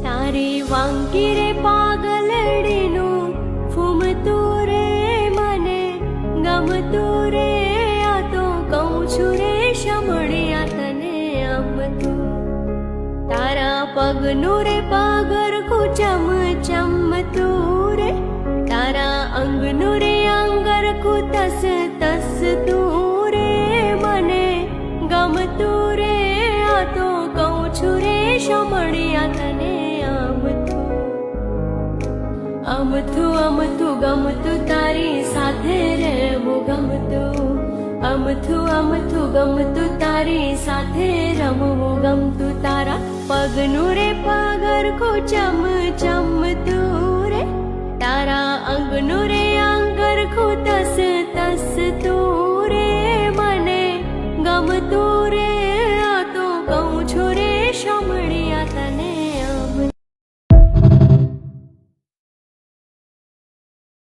તારી વાંકી રે પાગલડીનું ફૂમતું રે મને ગમતું રે આ તો કહું છું રે શમળિયા તને આમતું તારા પગનું રે પગરખું ચમચમતું રે તારા અંગનું રે અંગરખું તસ તસ તું રે મને ગમતું રે આ તો કહું છું રે શમળિયા તને અમથું અમથું ગમતું તારી સાથે રહેવું ગમતું અમથું અમથું ગમતું તારી સાથે રમવું ગમતું તારા પગનું રે પગરખું ચમચમતું રે તારા અંગનું રે